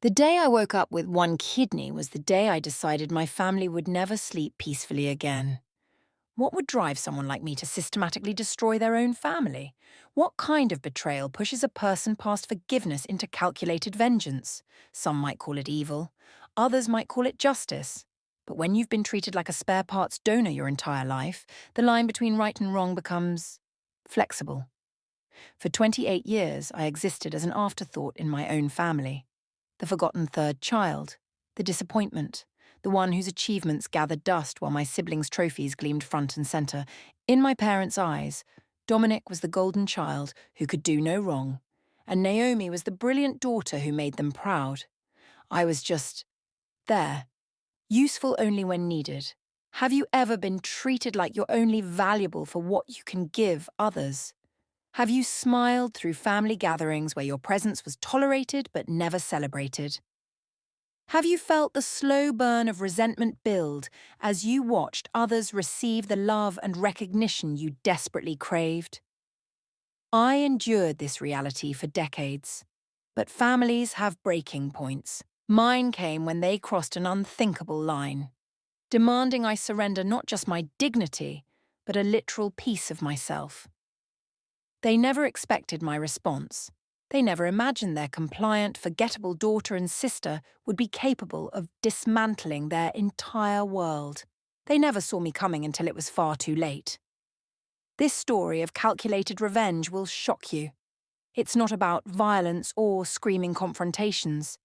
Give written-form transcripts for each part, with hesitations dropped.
The day I woke up with one kidney was the day I decided my family would never sleep peacefully again. What would drive someone like me to systematically destroy their own family? What kind of betrayal pushes a person past forgiveness into calculated vengeance? Some might call it evil, others might call it justice. But when you've been treated like a spare parts donor your entire life, the line between right and wrong becomes flexible. For 28 years, I existed as an afterthought in my own family. The forgotten third child, the disappointment, the one whose achievements gathered dust while my siblings' trophies gleamed front and centre. In my parents' eyes, Dominic was the golden child who could do no wrong, and Naomi was the brilliant daughter who made them proud. I was just there, useful only when needed. Have you ever been treated like you're only valuable for what you can give others? Have you smiled through family gatherings where your presence was tolerated but never celebrated? Have you felt the slow burn of resentment build as you watched others receive the love and recognition you desperately craved? I endured this reality for decades. But families have breaking points. Mine came when they crossed an unthinkable line, demanding I surrender not just my dignity, but a literal piece of myself. They never expected my response. They never imagined their compliant, forgettable daughter and sister would be capable of dismantling their entire world. They never saw me coming until it was far too late. This story of calculated revenge will shock you. It's not about violence or screaming confrontations.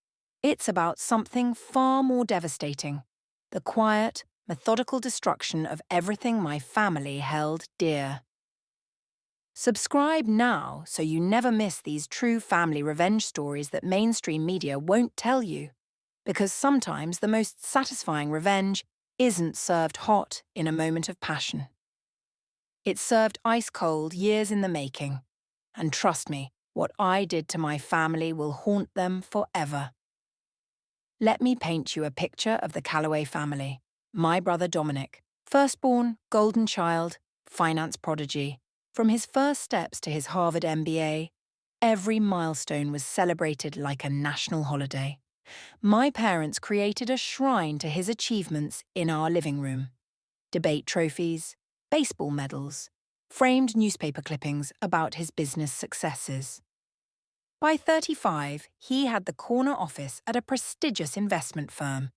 It's about something far more devastating: the quiet, methodical destruction of everything my family held dear. Subscribe now so you never miss these true family revenge stories that mainstream media won't tell you. Because sometimes the most satisfying revenge isn't served hot in a moment of passion. It's served ice cold, years in the making. And trust me, what I did to my family will haunt them forever. Let me paint you a picture of the Calloway family. My brother Dominic, firstborn, golden child, finance prodigy. From his first steps to his Harvard MBA, every milestone was celebrated like a national holiday. My parents created a shrine to his achievements in our living room. Debate trophies, baseball medals, framed newspaper clippings about his business successes. By 35, he had the corner office at a prestigious investment firm,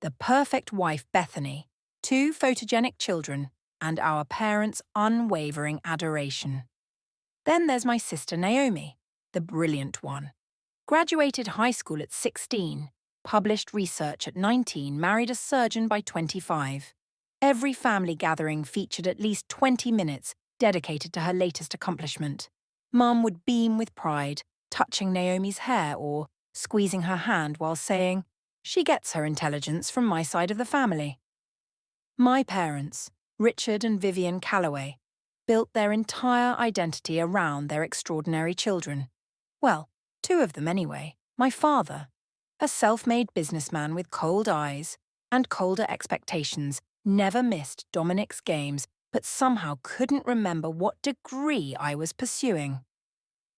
the perfect wife Bethany, two photogenic children, and our parents' unwavering adoration. Then there's my sister Naomi, the brilliant one. Graduated high school at 16, published research at 19, married a surgeon by 25. Every family gathering featured at least 20 minutes dedicated to her latest accomplishment. Mum would beam with pride, touching Naomi's hair or squeezing her hand while saying, "She gets her intelligence from my side of the family." My parents, Richard and Vivian Calloway, built their entire identity around their extraordinary children. Well, two of them anyway. My father, a self-made businessman with cold eyes and colder expectations, never missed Dominic's games but somehow couldn't remember what degree I was pursuing.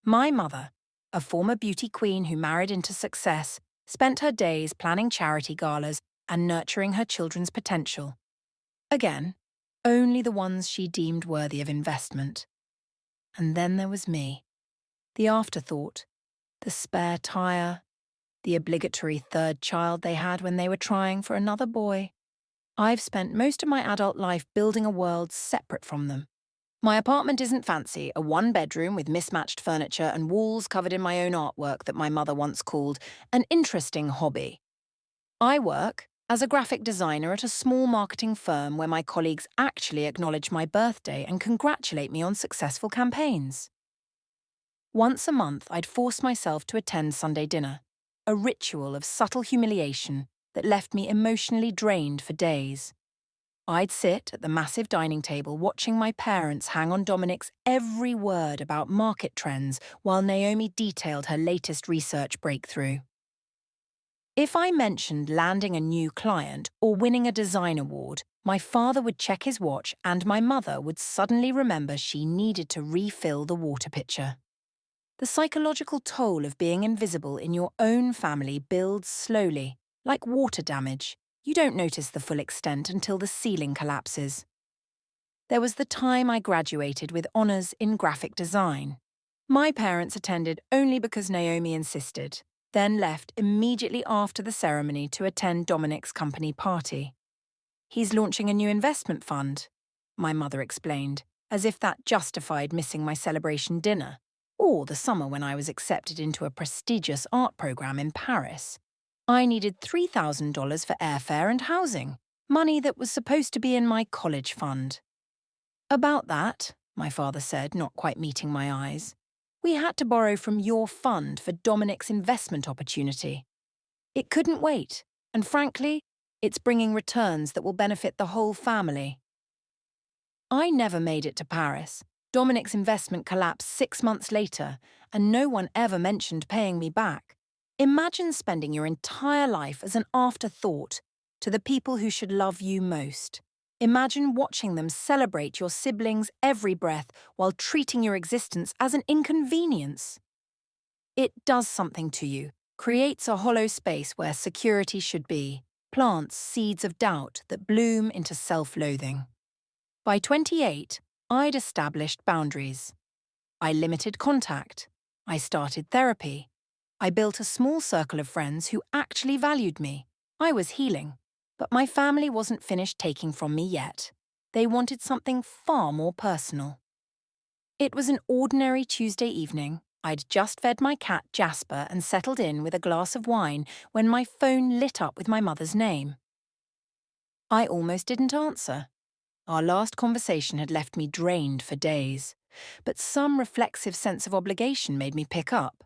My mother, a former beauty queen who married into success, spent her days planning charity galas and nurturing her children's potential. Again, only the ones she deemed worthy of investment. And then there was me, the afterthought, the spare tire, the obligatory third child they had when they were trying for another boy. I've spent most of my adult life building a world separate from them. My apartment isn't fancy, a one-bedroom with mismatched furniture and walls covered in my own artwork that my mother once called an interesting hobby. I work as a graphic designer at a small marketing firm where my colleagues actually acknowledge my birthday and congratulate me on successful campaigns. Once a month, I'd force myself to attend Sunday dinner, a ritual of subtle humiliation that left me emotionally drained for days. I'd sit at the massive dining table watching my parents hang on Dominic's every word about market trends while Naomi detailed her latest research breakthrough. If I mentioned landing a new client or winning a design award, my father would check his watch and my mother would suddenly remember she needed to refill the water pitcher. The psychological toll of being invisible in your own family builds slowly, like water damage. You don't notice the full extent until the ceiling collapses. There was the time I graduated with honours in graphic design. My parents attended only because Naomi insisted, then left immediately after the ceremony to attend Dominic's company party. He's launching a new investment fund, my mother explained, as if that justified missing my celebration dinner, or the summer when I was accepted into a prestigious art program in Paris. I needed $3,000 for airfare and housing, money that was supposed to be in my college fund. About that, my father said, not quite meeting my eyes, we had to borrow from your fund for Dominic's investment opportunity. It couldn't wait, and frankly, it's bringing returns that will benefit the whole family. I never made it to Paris. Dominic's investment collapsed 6 months later, and no one ever mentioned paying me back. Imagine spending your entire life as an afterthought to the people who should love you most. Imagine watching them celebrate your siblings' every breath while treating your existence as an inconvenience. It does something to you, creates a hollow space where security should be, plants seeds of doubt that bloom into self-loathing. By 28, I'd established boundaries. I limited contact. I started therapy. I built a small circle of friends who actually valued me. I was healing. But my family wasn't finished taking from me yet. They wanted something far more personal. It was an ordinary Tuesday evening. I'd just fed my cat Jasper and settled in with a glass of wine when my phone lit up with my mother's name. I almost didn't answer. Our last conversation had left me drained for days, but some reflexive sense of obligation made me pick up.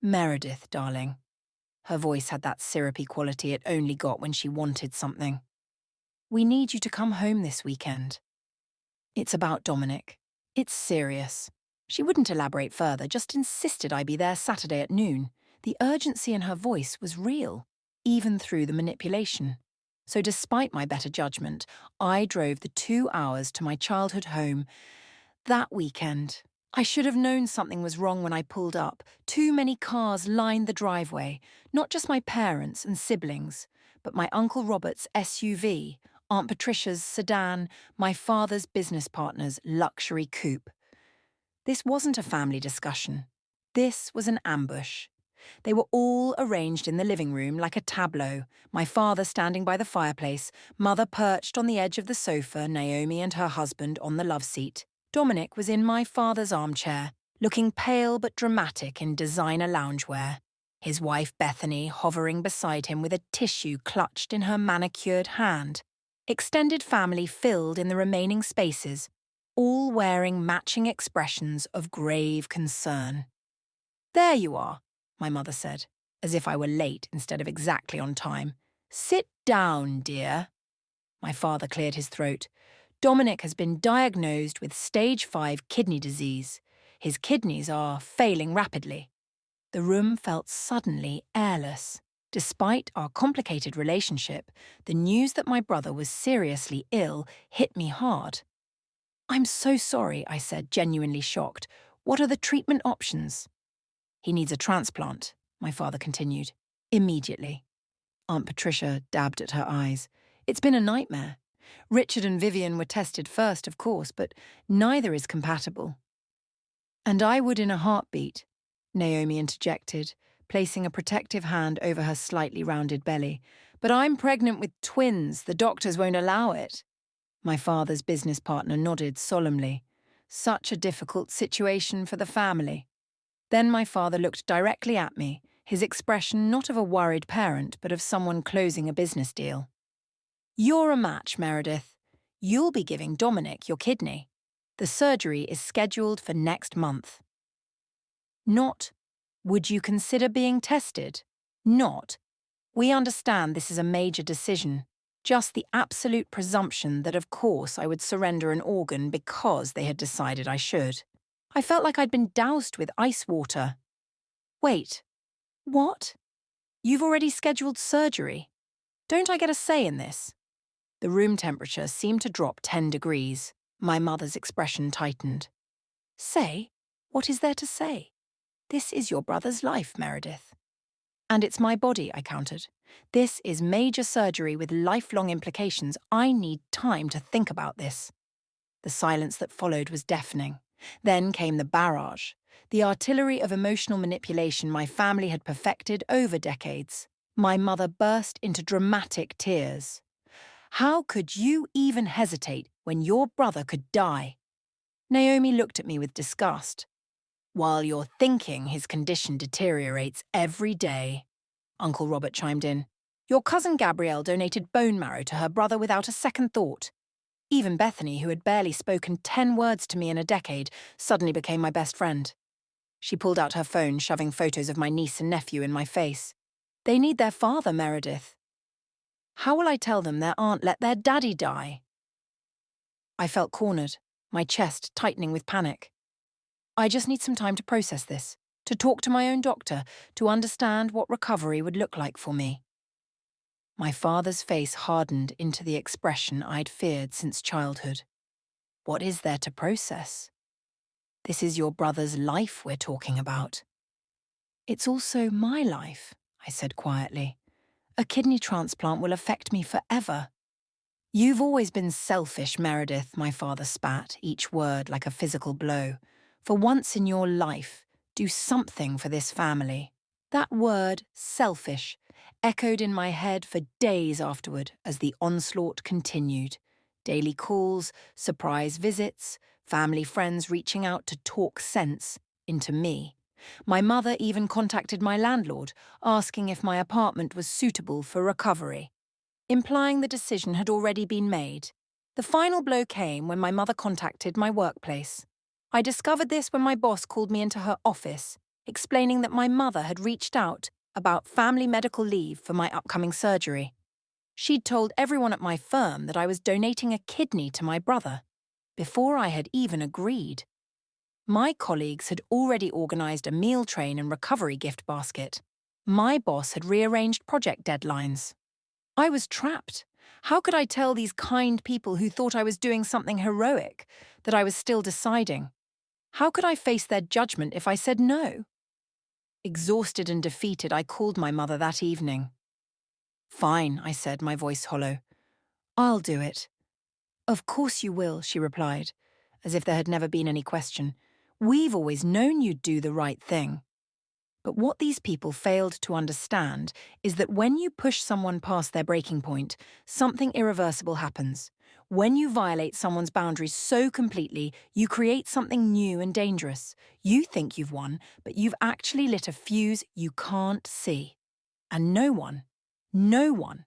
Meredith, darling. Her voice had that syrupy quality it only got when she wanted something. We need you to come home this weekend. It's about Dominic. It's serious. She wouldn't elaborate further, just insisted I be there Saturday at noon. The urgency in her voice was real, even through the manipulation. So despite my better judgment, I drove the 2 hours to my childhood home. That weekend, I should have known something was wrong when I pulled up. Too many cars lined the driveway, not just my parents and siblings, but my Uncle Robert's SUV, Aunt Patricia's sedan, my father's business partner's luxury coupe. This wasn't a family discussion. This was an ambush. They were all arranged in the living room like a tableau, my father standing by the fireplace, mother perched on the edge of the sofa, Naomi and her husband on the love seat. Dominic was in my father's armchair, looking pale but dramatic in designer loungewear. His wife Bethany hovering beside him with a tissue clutched in her manicured hand. Extended family filled in the remaining spaces, all wearing matching expressions of grave concern. "There you are," my mother said, as if I were late instead of exactly on time. "Sit down, dear." My father cleared his throat. Dominic has been diagnosed with stage 5 kidney disease. His kidneys are failing rapidly. The room felt suddenly airless. Despite our complicated relationship, the news that my brother was seriously ill hit me hard. "I'm so sorry," I said, genuinely shocked. "What are the treatment options?" "He needs a transplant," my father continued. "Immediately." Aunt Patricia dabbed at her eyes. "It's been a nightmare. Richard and Vivian were tested first, of course, but neither is compatible." "And I would in a heartbeat," Naomi interjected, placing a protective hand over her slightly rounded belly. "But I'm pregnant with twins. The doctors won't allow it." My father's business partner nodded solemnly. Such a difficult situation for the family. Then my father looked directly at me, his expression not of a worried parent, but of someone closing a business deal. "You're a match, Meredith. You'll be giving Dominic your kidney. The surgery is scheduled for next month." Not, "Would you consider being tested?" Not, "We understand this is a major decision." Just the absolute presumption that of course I would surrender an organ because they had decided I should. I felt like I'd been doused with ice water. "Wait, what? You've already scheduled surgery? Don't I get a say in this?" The room temperature seemed to drop 10 degrees. My mother's expression tightened. "Say? What is there to say? This is your brother's life, Meredith. And it's my body, I countered. This is major surgery with lifelong implications. I need time to think about this. The silence that followed was deafening. Then came the barrage, the artillery of emotional manipulation my family had perfected over decades. My mother burst into dramatic tears. How could you even hesitate when your brother could die? Naomi looked at me with disgust. While you're thinking his condition deteriorates every day, Uncle Robert chimed in. Your cousin Gabrielle donated bone marrow to her brother without a second thought. Even Bethany, who had barely spoken 10 words to me in a decade, suddenly became my best friend. She pulled out her phone, shoving photos of my niece and nephew in my face. They need their father, Meredith. How will I tell them their aunt let their daddy die? I felt cornered, my chest tightening with panic. I just need some time to process this, to talk to my own doctor, to understand what recovery would look like for me. My father's face hardened into the expression I'd feared since childhood. What is there to process? This is your brother's life we're talking about. It's also my life, I said quietly. A kidney transplant will affect me forever. You've always been selfish, Meredith, my father spat, each word like a physical blow. For once in your life, do something for this family. That word, selfish, echoed in my head for days afterward as the onslaught continued. Daily calls, surprise visits, family friends reaching out to talk sense into me. My mother even contacted my landlord, asking if my apartment was suitable for recovery, implying the decision had already been made. The final blow came when my mother contacted my workplace. I discovered this when my boss called me into her office, explaining that my mother had reached out about family medical leave for my upcoming surgery. She'd told everyone at my firm that I was donating a kidney to my brother, before I had even agreed. My colleagues had already organised a meal train and recovery gift basket. My boss had rearranged project deadlines. I was trapped. How could I tell these kind people who thought I was doing something heroic that I was still deciding? How could I face their judgment if I said no? Exhausted and defeated, I called my mother that evening. Fine, I said, my voice hollow. I'll do it. Of course you will, she replied, as if there had never been any question. We've always known you'd do the right thing. But what these people failed to understand is that when you push someone past their breaking point, something irreversible happens. When you violate someone's boundaries so completely, you create something new and dangerous. You think you've won, but you've actually lit a fuse you can't see. And no one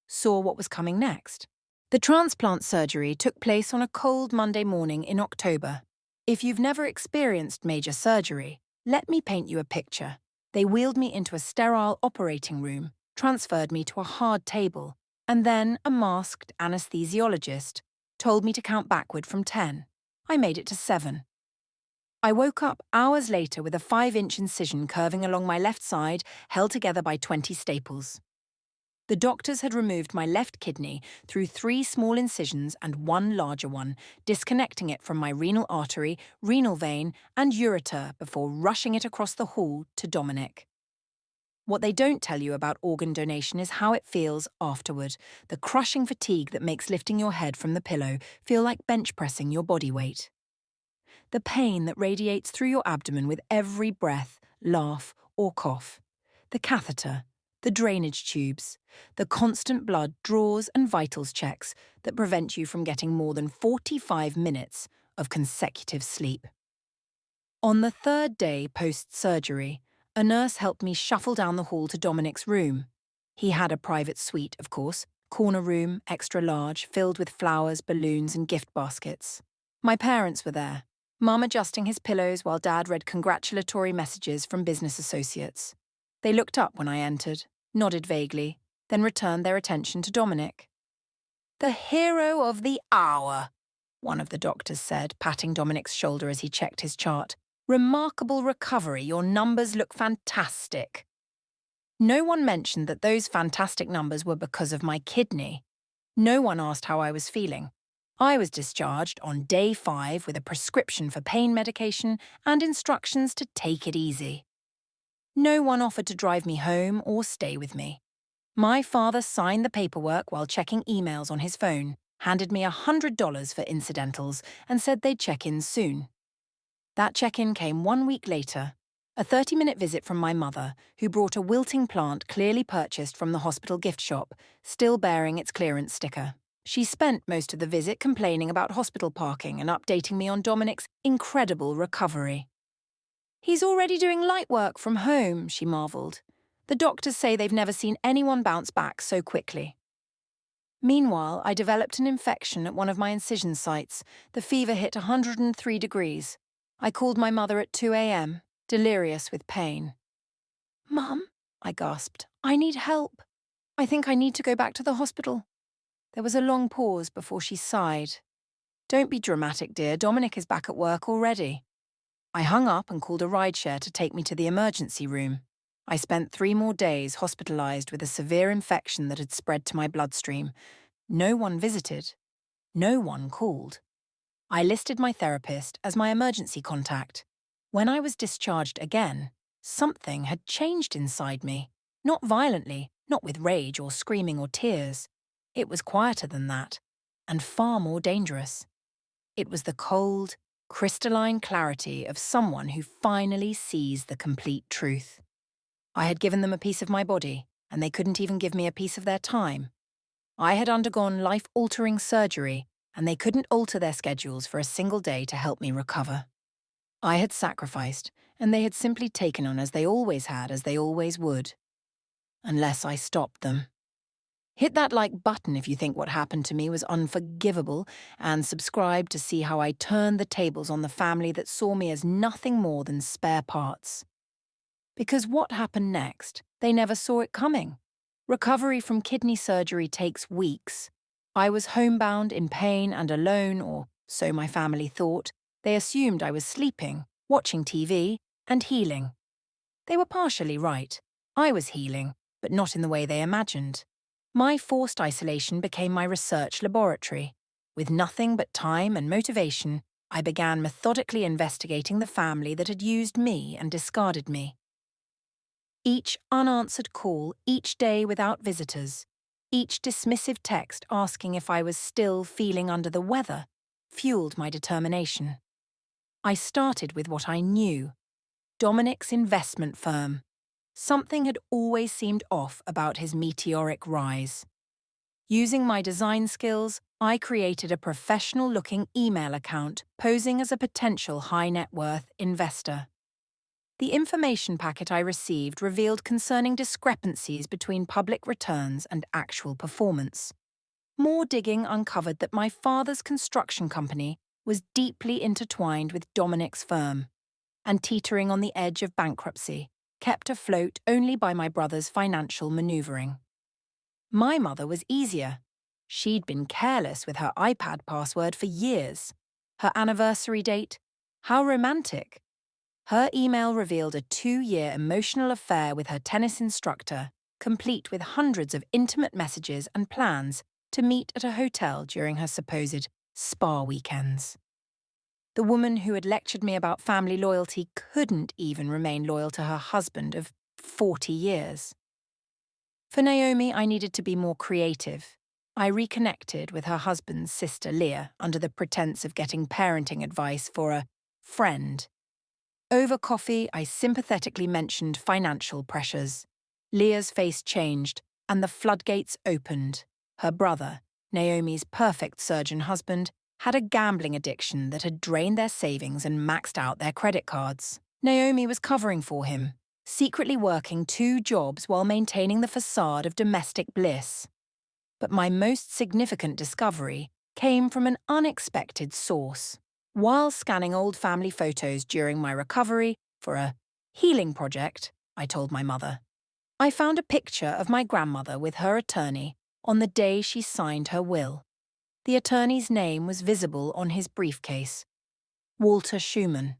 saw what was coming next. The transplant surgery took place on a cold Monday morning in October. If you've never experienced major surgery, let me paint you a picture. They wheeled me into a sterile operating room, transferred me to a hard table, and then a masked anesthesiologist told me to count backward from 10. I made it to 7. I woke up hours later with a 5-inch incision curving along my left side, held together by 20 staples. The doctors had removed my left kidney through 3 small incisions and 1 larger one, disconnecting it from my renal artery, renal vein, and ureter before rushing it across the hall to Dominic. What they don't tell you about organ donation is how it feels afterward, the crushing fatigue that makes lifting your head from the pillow feel like bench pressing your body weight. The pain that radiates through your abdomen with every breath, laugh, or cough. The catheter. The drainage tubes, the constant blood draws and vitals checks that prevent you from getting more than 45 minutes of consecutive sleep. On the 3rd day post-surgery, a nurse helped me shuffle down the hall to Dominic's room. He had a private suite, of course, corner room, extra large, filled with flowers, balloons and gift baskets. My parents were there, Mum adjusting his pillows while Dad read congratulatory messages from business associates. They looked up when I entered, nodded vaguely, then returned their attention to Dominic. The hero of the hour, one of the doctors said, patting Dominic's shoulder as he checked his chart. Remarkable recovery, your numbers look fantastic. No one mentioned that those fantastic numbers were because of my kidney. No one asked how I was feeling. I was discharged on day 5 with a prescription for pain medication and instructions to take it easy. No one offered to drive me home or stay with me. My father signed the paperwork while checking emails on his phone, handed me $100 for incidentals, and said they'd check in soon. That check-in came 1 week later, a 30-minute visit from my mother, who brought a wilting plant clearly purchased from the hospital gift shop, still bearing its clearance sticker. She spent most of the visit complaining about hospital parking and updating me on Dominic's incredible recovery. "He's already doing light work from home," she marvelled. "The doctors say they've never seen anyone bounce back so quickly." Meanwhile, I developed an infection at one of my incision sites. The fever hit 103 degrees. I called my mother at 2 a.m., delirious with pain. "Mum," I gasped, "I need help. I think I need to go back to the hospital." There was a long pause before she sighed. "Don't be dramatic, dear. Dominic is back at work already." I hung up and called a rideshare to take me to the emergency room. I spent 3 more days hospitalised with a severe infection that had spread to my bloodstream. No one visited. No one called. I listed my therapist as my emergency contact. When I was discharged again, something had changed inside me. Not violently, not with rage or screaming or tears. It was quieter than that, and far more dangerous. It was the cold, crystalline clarity of someone who finally sees the complete truth. I had given them a piece of my body, and they couldn't even give me a piece of their time. I had undergone life-altering surgery, and they couldn't alter their schedules for a single day to help me recover. I had sacrificed, and they had simply taken on as they always had, as they always would. Unless I stopped them. Hit that like button if you think what happened to me was unforgivable, and subscribe to see how I turned the tables on the family that saw me as nothing more than spare parts. Because what happened next, they never saw it coming. Recovery from kidney surgery takes weeks. I was homebound, in pain and alone, or so my family thought. They assumed I was sleeping, watching TV, and healing. They were partially right. I was healing, but not in the way they imagined. My forced isolation became my research laboratory. With nothing but time and motivation, I began methodically investigating the family that had used me and discarded me. Each unanswered call, each day without visitors, each dismissive text asking if I was still feeling under the weather, fueled my determination. I started with what I knew: Dominic's investment firm. Something had always seemed off about his meteoric rise. Using my design skills, I created a professional-looking email account posing as a potential high-net-worth investor. The information packet I received revealed concerning discrepancies between public returns and actual performance. More digging uncovered that my father's construction company was deeply intertwined with Dominic's firm, and teetering on the edge of bankruptcy, kept afloat only by my brother's financial manoeuvring. My mother was easier. She'd been careless with her iPad password for years. Her anniversary date? How romantic. Her email revealed a 2-year emotional affair with her tennis instructor, complete with hundreds of intimate messages and plans to meet at a hotel during her supposed spa weekends. The woman who had lectured me about family loyalty couldn't even remain loyal to her husband of 40 years. For Naomi, I needed to be more creative. I reconnected with her husband's sister Leah under the pretense of getting parenting advice for a friend. Over coffee, I sympathetically mentioned financial pressures. Leah's face changed, and the floodgates opened. Her brother, Naomi's perfect surgeon husband, had a gambling addiction that had drained their savings and maxed out their credit cards. Naomi was covering for him, secretly working 2 jobs while maintaining the facade of domestic bliss. But my most significant discovery came from an unexpected source. While scanning old family photos during my recovery for a healing project, I told my mother, I found a picture of my grandmother with her attorney on the day she signed her will. The attorney's name was visible on his briefcase: Walter Schumann.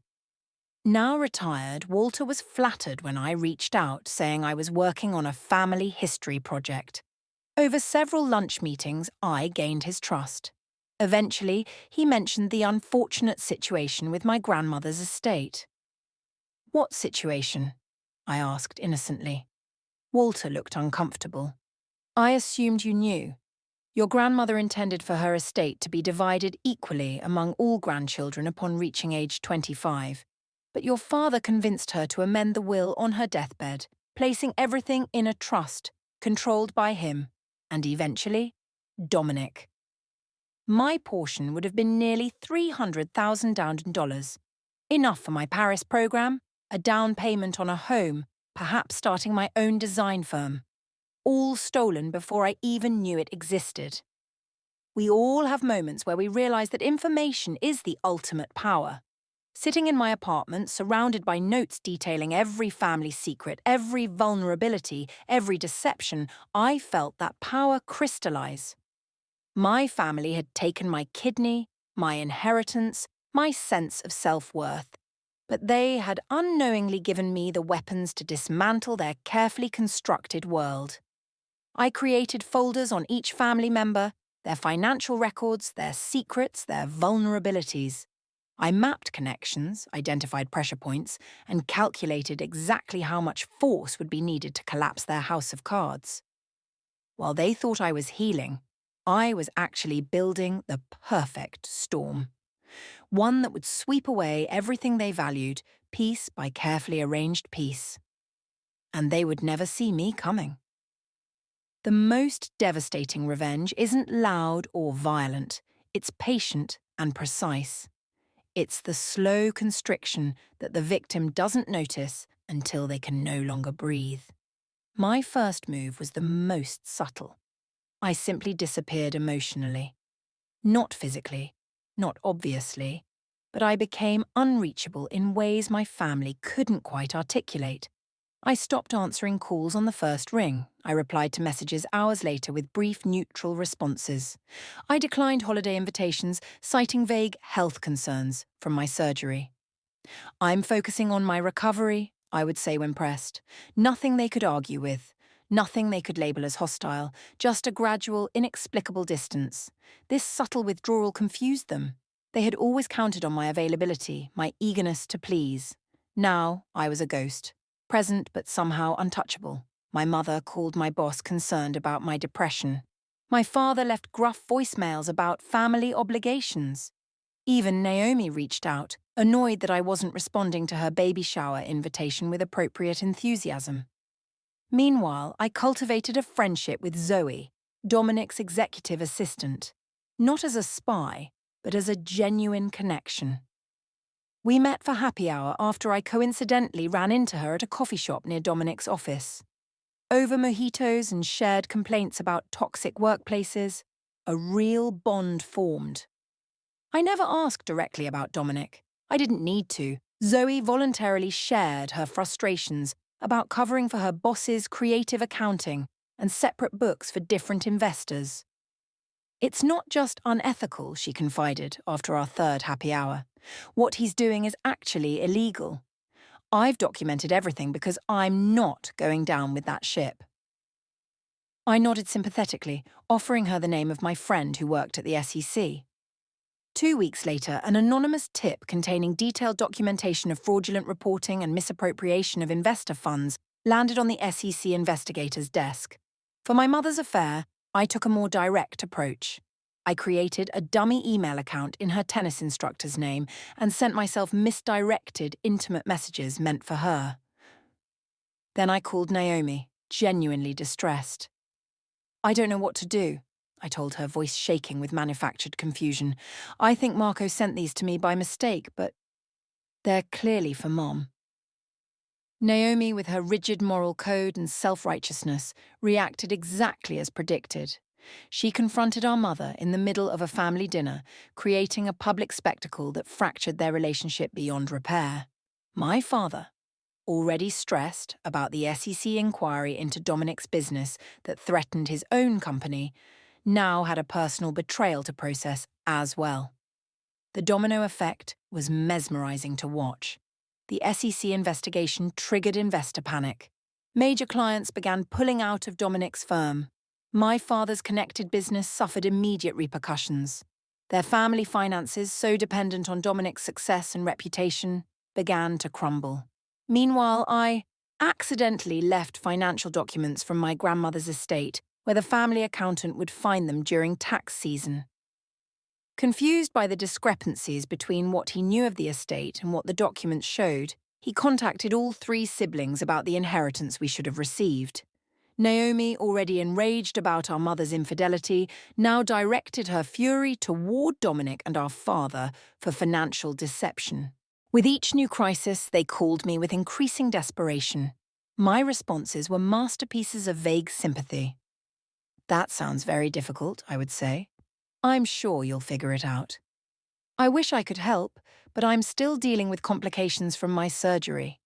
Now retired, Walter was flattered when I reached out, saying I was working on a family history project. Over several lunch meetings, I gained his trust. Eventually, he mentioned the unfortunate situation with my grandmother's estate. What situation? I asked innocently. Walter looked uncomfortable. I assumed you knew. Your grandmother intended for her estate to be divided equally among all grandchildren upon reaching age 25. But your father convinced her to amend the will on her deathbed, placing everything in a trust, controlled by him, and eventually, Dominic. My portion would have been nearly $300,000, enough for my Paris program, a down payment on a home, perhaps starting my own design firm. All stolen before I even knew it existed. We all have moments where we realize that information is the ultimate power. Sitting in my apartment, surrounded by notes detailing every family secret, every vulnerability, every deception, I felt that power crystallize. My family had taken my kidney, my inheritance, my sense of self-worth, but they had unknowingly given me the weapons to dismantle their carefully constructed world. I created folders on each family member, their financial records, their secrets, their vulnerabilities. I mapped connections, identified pressure points, and calculated exactly how much force would be needed to collapse their house of cards. While they thought I was healing, I was actually building the perfect storm. One that would sweep away everything they valued, piece by carefully arranged piece. And they would never see me coming. The most devastating revenge isn't loud or violent. It's patient and precise. It's the slow constriction that the victim doesn't notice until they can no longer breathe. My first move was the most subtle. I simply disappeared emotionally. Not physically, not obviously, but I became unreachable in ways my family couldn't quite articulate. I stopped answering calls on the first ring. I replied to messages hours later with brief, neutral responses. I declined holiday invitations, citing vague health concerns from my surgery. I'm focusing on my recovery, I would say when pressed. Nothing they could argue with. Nothing they could label as hostile. Just a gradual, inexplicable distance. This subtle withdrawal confused them. They had always counted on my availability, my eagerness to please. Now I was a ghost. Present but somehow untouchable. My mother called my boss concerned about my depression. My father left gruff voicemails about family obligations. Even Naomi reached out, annoyed that I wasn't responding to her baby shower invitation with appropriate enthusiasm. Meanwhile, I cultivated a friendship with Zoe, Dominic's executive assistant, not as a spy, but as a genuine connection. We met for happy hour after I coincidentally ran into her at a coffee shop near Dominic's office. Over mojitos and shared complaints about toxic workplaces, a real bond formed. I never asked directly about Dominic. I didn't need to. Zoe voluntarily shared her frustrations about covering for her boss's creative accounting and separate books for different investors. It's not just unethical, she confided after our third happy hour. What he's doing is actually illegal. I've documented everything because I'm not going down with that ship. I nodded sympathetically, offering her the name of my friend who worked at the SEC. 2 weeks later, an anonymous tip containing detailed documentation of fraudulent reporting and misappropriation of investor funds landed on the SEC investigator's desk. For my mother's affair, I took a more direct approach. I created a dummy email account in her tennis instructor's name and sent myself misdirected, intimate messages meant for her. Then I called Naomi, genuinely distressed. I don't know what to do, I told her, voice shaking with manufactured confusion. I think Marco sent these to me by mistake, but they're clearly for Mom. Naomi, with her rigid moral code and self-righteousness, reacted exactly as predicted. She confronted our mother in the middle of a family dinner, creating a public spectacle that fractured their relationship beyond repair. My father, already stressed about the SEC inquiry into Dominic's business that threatened his own company, now had a personal betrayal to process as well. The domino effect was mesmerizing to watch. The SEC investigation triggered investor panic. Major clients began pulling out of Dominic's firm. My father's connected business suffered immediate repercussions. Their family finances, so dependent on Dominic's success and reputation, began to crumble. Meanwhile, accidentally left financial documents from my grandmother's estate where the family accountant would find them during tax season. Confused by the discrepancies between what he knew of the estate and what the documents showed, he contacted all three siblings about the inheritance we should have received. Naomi, already enraged about our mother's infidelity, now directed her fury toward Dominic and our father for financial deception. With each new crisis, they called me with increasing desperation. My responses were masterpieces of vague sympathy. "That sounds very difficult," I would say. "I'm sure you'll figure it out." "I wish I could help, but I'm still dealing with complications from my surgery."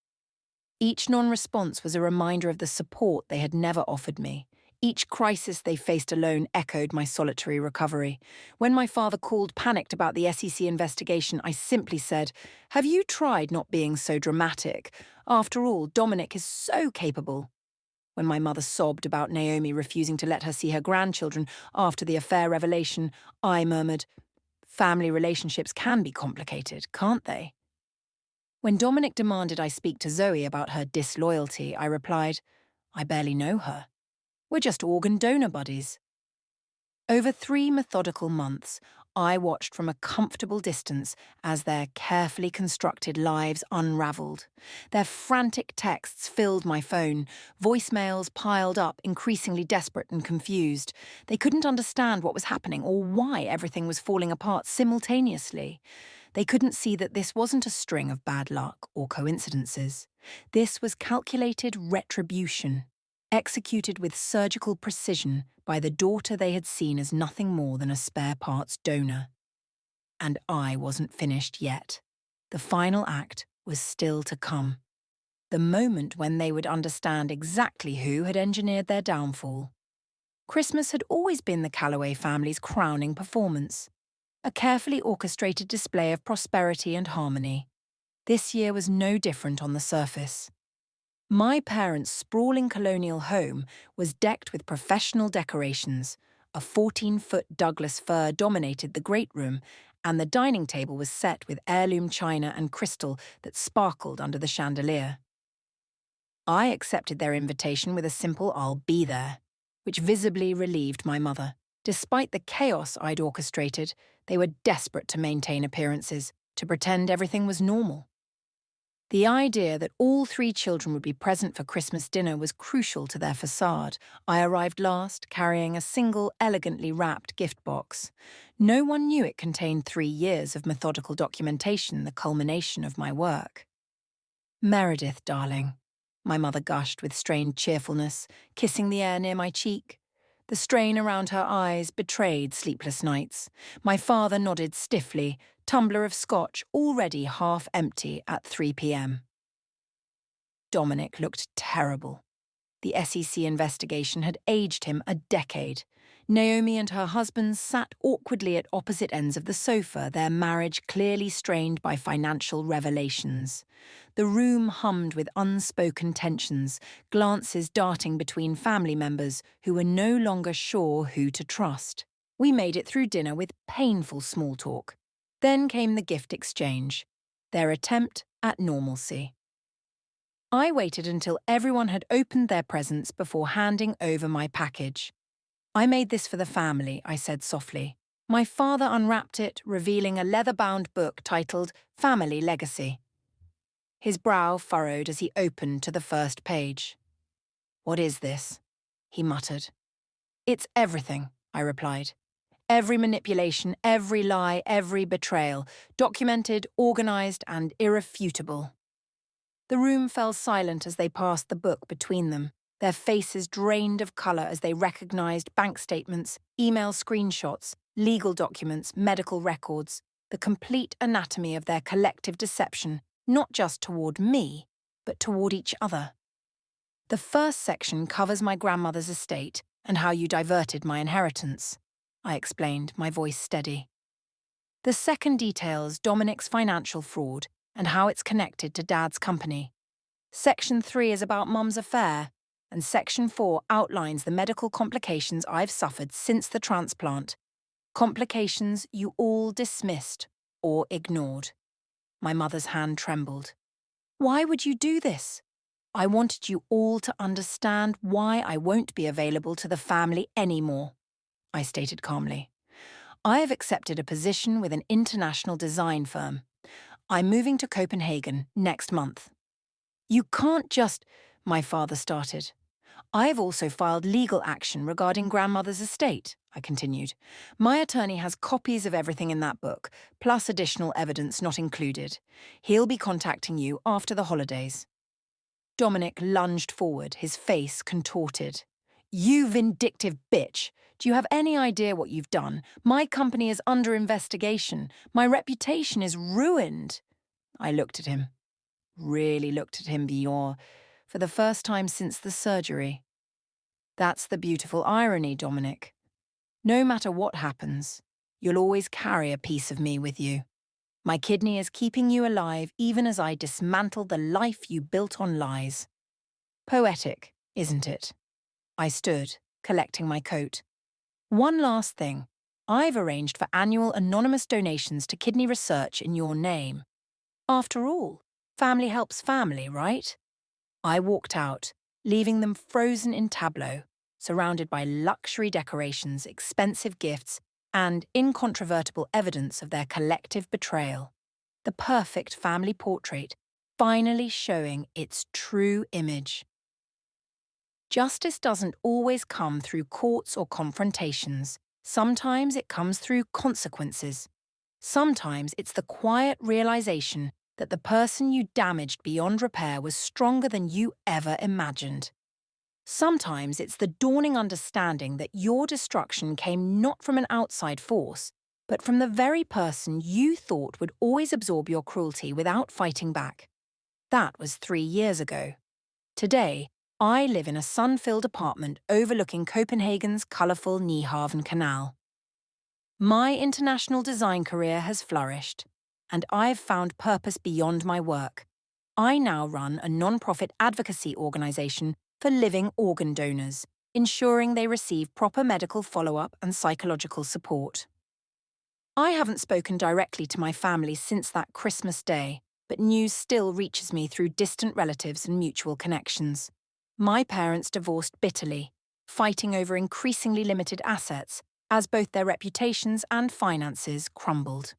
Each non-response was a reminder of the support they had never offered me. Each crisis they faced alone echoed my solitary recovery. When my father called panicked about the SEC investigation, I simply said, "Have you tried not being so dramatic? After all, Dominic is so capable." When my mother sobbed about Naomi refusing to let her see her grandchildren after the affair revelation, I murmured, "Family relationships can be complicated, can't they?" When Dominic demanded I speak to Zoe about her disloyalty, I replied, "I barely know her. We're just organ donor buddies." Over 3 methodical months, I watched from a comfortable distance as their carefully constructed lives unravelled. Their frantic texts filled my phone, voicemails piled up, increasingly desperate and confused. They couldn't understand what was happening or why everything was falling apart simultaneously. They couldn't see that this wasn't a string of bad luck or coincidences. This was calculated retribution, executed with surgical precision by the daughter they had seen as nothing more than a spare parts donor. And I wasn't finished yet. The final act was still to come. The moment when they would understand exactly who had engineered their downfall. Christmas had always been the Calloway family's crowning performance, a carefully orchestrated display of prosperity and harmony. This year was no different on the surface. My parents' sprawling colonial home was decked with professional decorations. A 14-foot Douglas fir dominated the great room, and the dining table was set with heirloom china and crystal that sparkled under the chandelier. I accepted their invitation with a simple "I'll be there," which visibly relieved my mother. Despite the chaos I'd orchestrated, they were desperate to maintain appearances, to pretend everything was normal. The idea that all 3 children would be present for Christmas dinner was crucial to their facade. I arrived last, carrying a single, elegantly wrapped gift box. No one knew it contained 3 years of methodical documentation, the culmination of my work. "Meredith, darling," my mother gushed with strained cheerfulness, kissing the air near my cheek. The strain around her eyes betrayed sleepless nights. My father nodded stiffly, tumbler of scotch already half empty at 3 p.m. Dominic looked terrible. The SEC investigation had aged him a decade. Naomi and her husband sat awkwardly at opposite ends of the sofa, their marriage clearly strained by financial revelations. The room hummed with unspoken tensions, glances darting between family members who were no longer sure who to trust. We made it through dinner with painful small talk. Then came the gift exchange, their attempt at normalcy. I waited until everyone had opened their presents before handing over my package. "I made this for the family," I said softly. My father unwrapped it, revealing a leather-bound book titled Family Legacy. His brow furrowed as he opened to the first page. "What is this?" he muttered. "It's everything," I replied. "Every manipulation, every lie, every betrayal, documented, organized, and irrefutable." The room fell silent as they passed the book between them, their faces drained of colour as they recognized bank statements, email screenshots, legal documents, medical records, the complete anatomy of their collective deception, not just toward me, but toward each other. The first section covers my grandmother's estate and how you diverted my inheritance, I explained, my voice steady. The second details Dominic's financial fraud and how it's connected to Dad's company. Section 3 is about Mum's affair, and Section 4 outlines the medical complications I've suffered since the transplant. Complications you all dismissed or ignored. My mother's hand trembled. "Why would you do this?" I wanted you all to understand why I won't be available to the family anymore, I stated calmly. I have accepted a position with an international design firm. I'm moving to Copenhagen next month. You can't just, my father started. I have also filed legal action regarding grandmother's estate, I continued. My attorney has copies of everything in that book, plus additional evidence not included. He'll be contacting you after the holidays. Dominic lunged forward, his face contorted. You vindictive bitch! Do you have any idea what you've done? My company is under investigation. My reputation is ruined. I looked at him. Really looked at him for the first time since the surgery. That's the beautiful irony, Dominic. No matter what happens, you'll always carry a piece of me with you. My kidney is keeping you alive even as I dismantle the life you built on lies. Poetic, isn't it? I stood, collecting my coat. One last thing. I've arranged for annual anonymous donations to kidney research in your name. After all, family helps family, right? I walked out, leaving them frozen in tableau, surrounded by luxury decorations, expensive gifts, and incontrovertible evidence of their collective betrayal. The perfect family portrait, finally showing its true image. Justice doesn't always come through courts or confrontations. Sometimes it comes through consequences. Sometimes it's the quiet realization that the person you damaged beyond repair was stronger than you ever imagined. Sometimes it's the dawning understanding that your destruction came not from an outside force, but from the very person you thought would always absorb your cruelty without fighting back. That was 3 years ago. Today, I live in a sun-filled apartment overlooking Copenhagen's colourful Nyhavn Canal. My international design career has flourished, and I've found purpose beyond my work. I now run a non-profit advocacy organisation for living organ donors, ensuring they receive proper medical follow-up and psychological support. I haven't spoken directly to my family since that Christmas day, but news still reaches me through distant relatives and mutual connections. My parents divorced bitterly, fighting over increasingly limited assets, as both their reputations and finances crumbled.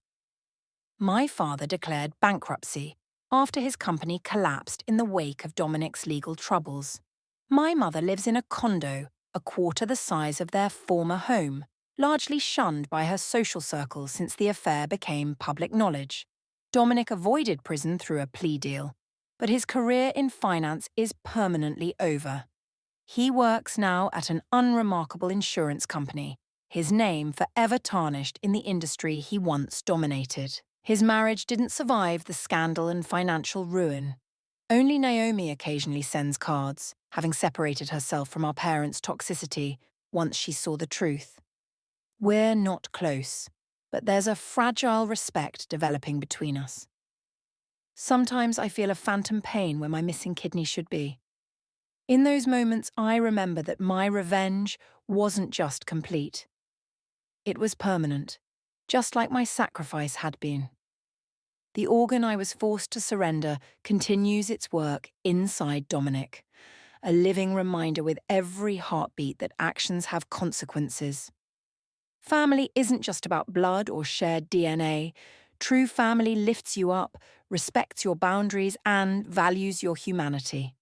My father declared bankruptcy after his company collapsed in the wake of Dominic's legal troubles. My mother lives in a condo, a quarter the size of their former home, largely shunned by her social circle since the affair became public knowledge. Dominic avoided prison through a plea deal, but his career in finance is permanently over. He works now at an unremarkable insurance company, his name forever tarnished in the industry he once dominated. His marriage didn't survive the scandal and financial ruin. Only Naomi occasionally sends cards, having separated herself from our parents' toxicity once she saw the truth. We're not close, but there's a fragile respect developing between us. Sometimes I feel a phantom pain where my missing kidney should be. In those moments, I remember that my revenge wasn't just complete. It was permanent, just like my sacrifice had been. The organ I was forced to surrender continues its work inside Dominic, a living reminder with every heartbeat that actions have consequences. Family isn't just about blood or shared DNA. True family lifts you up, respects your boundaries, and values your humanity.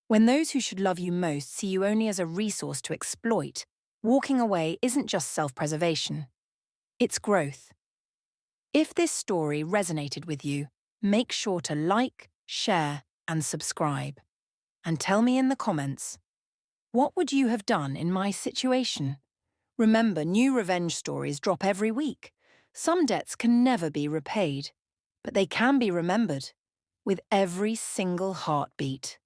When those who should love you most see you only as a resource to exploit, walking away isn't just self-preservation. It's growth. If this story resonated with you, make sure to like, share, and subscribe. And tell me in the comments, what would you have done in my situation? Remember, new revenge stories drop every week. Some debts can never be repaid, but they can be remembered with every single heartbeat.